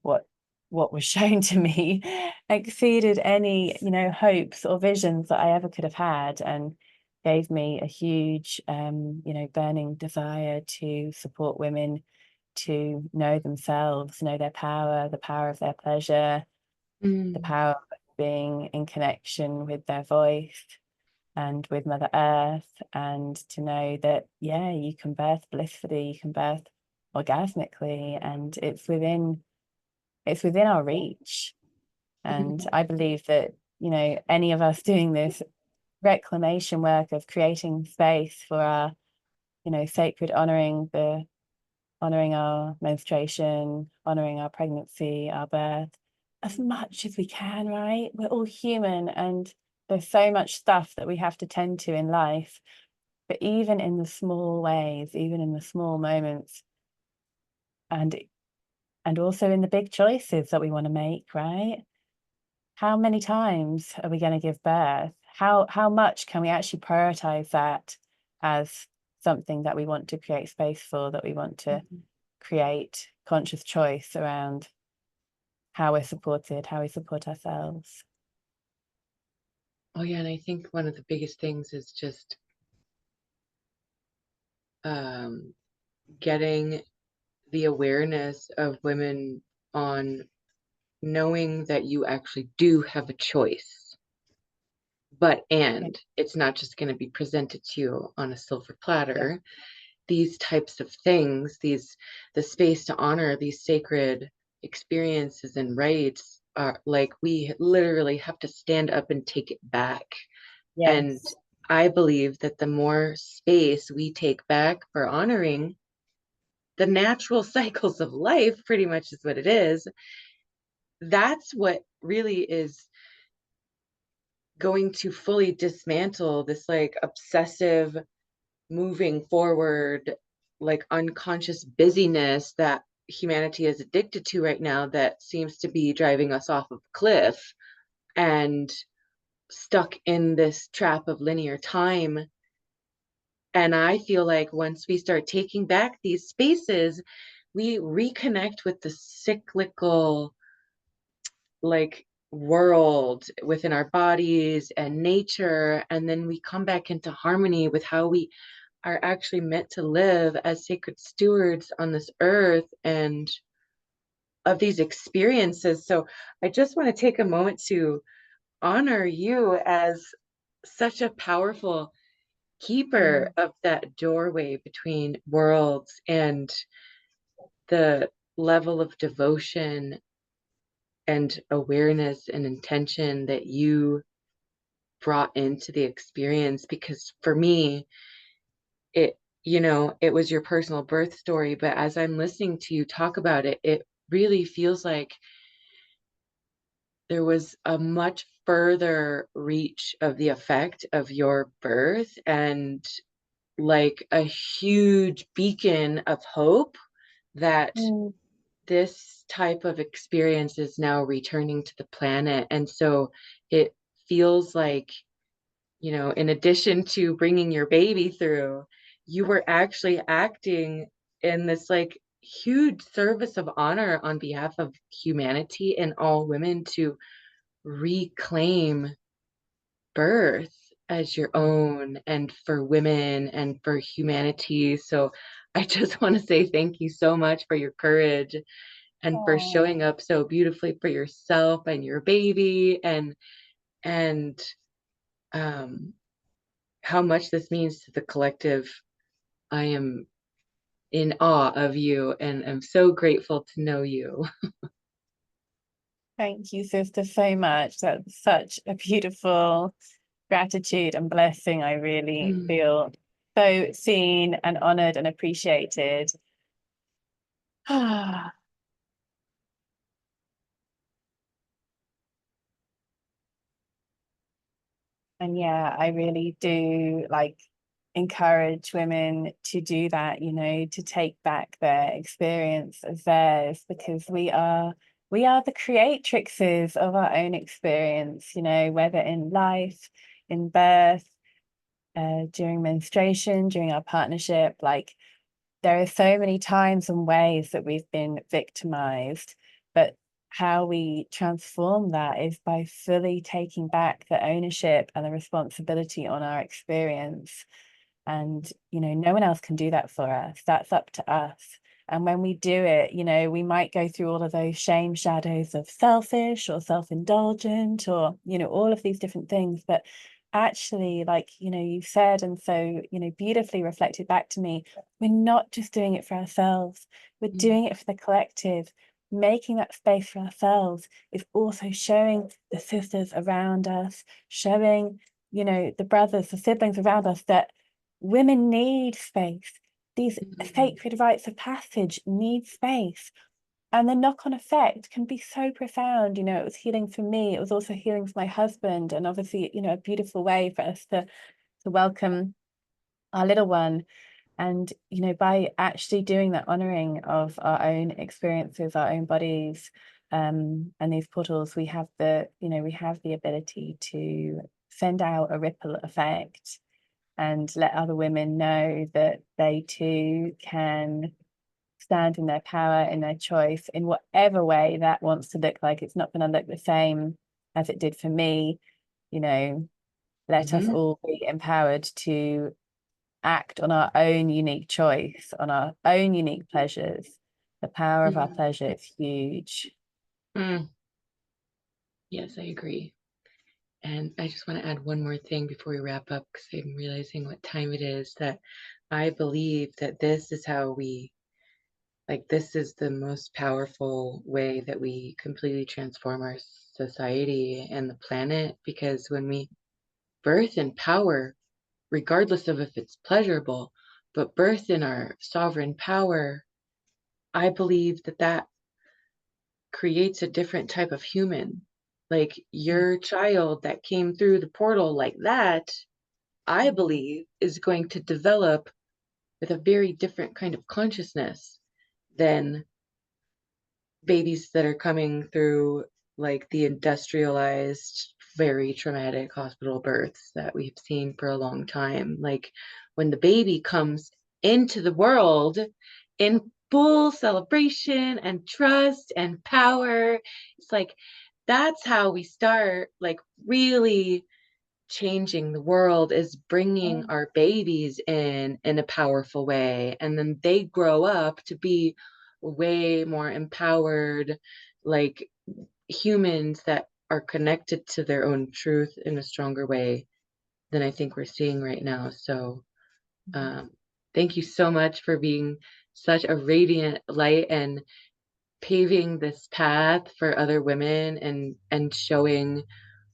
what was shown to me exceeded any, you know, hopes or visions that I ever could have had, and gave me a huge you know, burning desire to support women to know themselves, know their power, the power of their pleasure, the Mm. power of being in connection with their voice and with Mother Earth, and to know that, yeah, you can birth blissfully, you can birth orgasmically, and it's within our reach. And I believe that, you know, any of us doing this reclamation work of creating space for our, you know, sacred honoring our menstruation, honoring our pregnancy, our birth, as much as we can, right? We're all human, and there's so much stuff that we have to tend to in life. But even in the small ways, even in the small moments, and also in the big choices that we want to make, right? How many times are we going to give birth? How much can we actually prioritize that as something that we want to create space for, that we want to create conscious choice around how we're supported, how we support ourselves? Oh yeah, and I think one of the biggest things is just um, getting the awareness of women on knowing that you actually do have a choice. But Yeah. and it's not just going to be presented to you on a silver Yeah. platter. These types of things, the space to honor these sacred experiences and rites are like we literally have to stand up and take it back. And Yes. I believe that the more space we take back for honoring the natural cycles of life, pretty much is what it is, that's what really is going to fully dismantle this like obsessive moving forward, like unconscious busyness that humanity is addicted to right now, that seems to be driving us off of a cliff and stuck in this trap of linear time. And I feel like once we start taking back these spaces, we reconnect with the cyclical, like, world within our bodies and nature. And then we come back into harmony with how we are actually meant to live as sacred stewards on this earth and of these experiences. So I just want to take a moment to honor you as such a powerful keeper Mm. of that doorway between worlds, and the level of devotion and awareness and intention that you brought into the experience. Because for me, it, you know, it was your personal birth story, but as I'm listening to you talk about it, it really feels like there was a much further reach of the effect of your birth, and like a huge beacon of hope that Mm. this type of experience is now returning to the planet. And so it feels like, you know, in addition to bringing your baby through, you were actually acting in this like huge service of honor on behalf of humanity and all women to reclaim birth as your own, and for women and for humanity. So I just want to say thank you so much for your courage and for Oh, showing up so beautifully for yourself and your baby, and um how much this means to the collective. I am in awe of you and I'm so grateful to know you. thank you, sister, so much. That's such a beautiful gratitude and blessing. I really Mm. feel so seen and honored and appreciated. And yeah, I really do like encourage women to do that, you know, to take back their experience as theirs, because we are the creatrixes of our own experience, you know, whether in life, in birth, during menstruation, during our partnership. Like, there are so many times and ways that we've been victimized, but how we transform that is by fully taking back the ownership and the responsibility on our experience. And, you know, no one else can do that for us. That's up to us. And when we do it, you know, we might go through all of those shame shadows of selfish or self-indulgent, or, you know, all of these different things. But actually, like, you know, you said, and so, you know, beautifully reflected back to me, we're not just doing it for ourselves, we're doing it for the collective. Making that space for ourselves is also showing the sisters around us, showing, you know, the brothers, the siblings around us, that women need space. These sacred rites of passage need space. And the knock-on effect can be so profound. You know, it was healing for me. It was also healing for my husband. And obviously, you know, a beautiful way for us to welcome our little one. And, you know, by actually doing that honoring of our own experiences, our own bodies, and these portals, we have the ability to send out a ripple effect and let other women know that they too can stand in their power, in their choice, in whatever way that wants to look like. It's not going to look the same as it did for me. You know, let us Mm-hmm. all be empowered to act on our own unique choice, on our own unique pleasures. The power of our pleasure is huge. Mm. Yes, I agree. And I just want to add one more thing before we wrap up, because I'm realizing what time it is, that I believe that this is how we, like, this is the most powerful way that we completely transform our society and the planet. Because when we birth in power, regardless of if it's pleasurable, but birth in our sovereign power, I believe that that creates a different type of human. Like your child that came through the portal like that, I believe, is going to develop with a very different kind of consciousness than babies that are coming through like the industrialized, very traumatic hospital births that we've seen for a long time. Like when the baby comes into the world in full celebration and trust and power, it's like that's how we start like really changing the world, is bringing our babies in a powerful way, and then they grow up to be way more empowered, like humans that are connected to their own truth in a stronger way than I think we're seeing right now. So um, thank you so much for being such a radiant light and paving this path for other women, and showing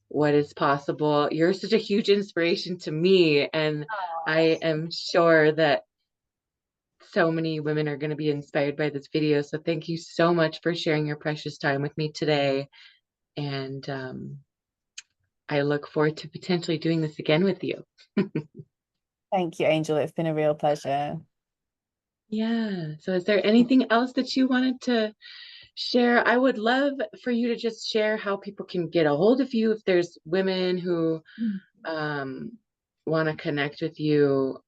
what is possible. You're such a huge inspiration to me, and I am sure that so many women are going to be inspired by this video. So thank you so much for sharing your precious time with me today. And I look forward to potentially doing this again with you. Thank you, Angel. It's been a real pleasure. Yeah. So is there anything else that you wanted to share? I would love for you to just share how people can get a hold of you if there's women who um, want to connect with you.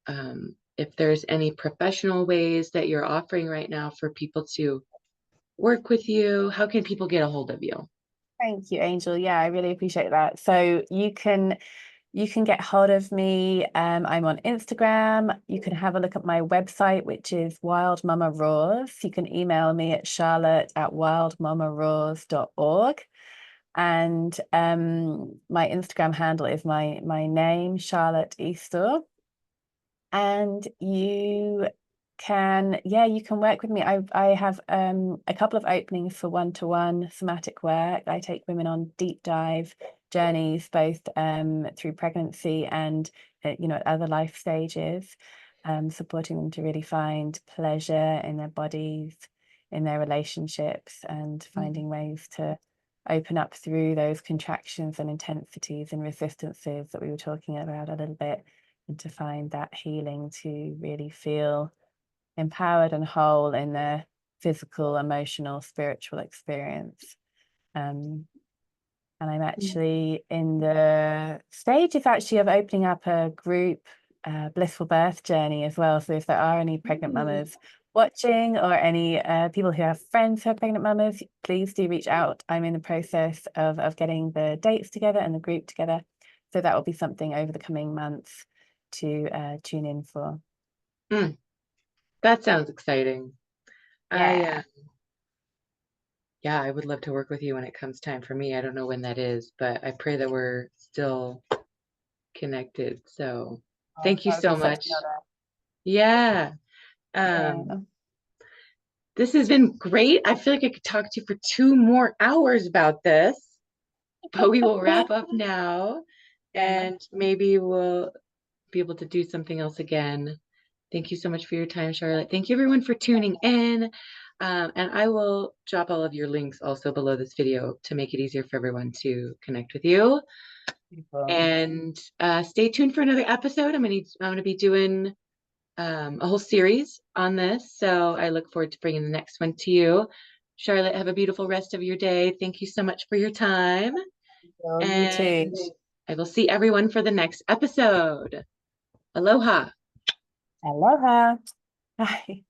If there's any professional ways that you're offering right now for people to work with you, how can people get a hold of you? Thank you, Angel. Yeah, I really appreciate that. So you can get hold of me. I'm on Instagram. You can have a look at my website, which is Wild Mama Roars. You can email me at charlotte@wildmamaroars.org. And my Instagram handle is my name, Charlotte Eastaugh. And you can work with me. I have a couple of openings for one-to-one somatic work. I take women on deep dive journeys, both through pregnancy and at other life stages, supporting them to really find pleasure in their bodies, in their relationships, and finding ways to open up through those contractions and intensities and resistances that we were talking about a little bit, and to find that healing to really feel empowered and whole in their physical, emotional, spiritual experience. And I'm actually in the stage of opening up a group blissful birth journey as well. So if there are any pregnant mamas watching, or any people who have friends who are pregnant mamas, please do reach out. I'm in the process of getting the dates together and the group together. So that will be something over the coming months to tune in for. That sounds exciting. Yeah. I would love to work with you when it comes time for me. I don't know when that is, but I pray that we're still connected. So thank you That would be so such much. an honor. Yeah. Yeah. This has been great. I feel like I could talk to you for 2 more hours about this, but we will wrap up now, and maybe we'll be able to do something else again. Thank you so much for your time, Charlotte. Thank you everyone for tuning in. And I will drop all of your links also below this video to make it easier for everyone to connect with you. And stay tuned for another episode. I'm gonna be doing a whole series on this, so I look forward to bringing the next one to you. Charlotte, have a beautiful rest of your day. Thank you so much for your time. You too. And I will see everyone for the next episode. Aloha. Aloha. Bye.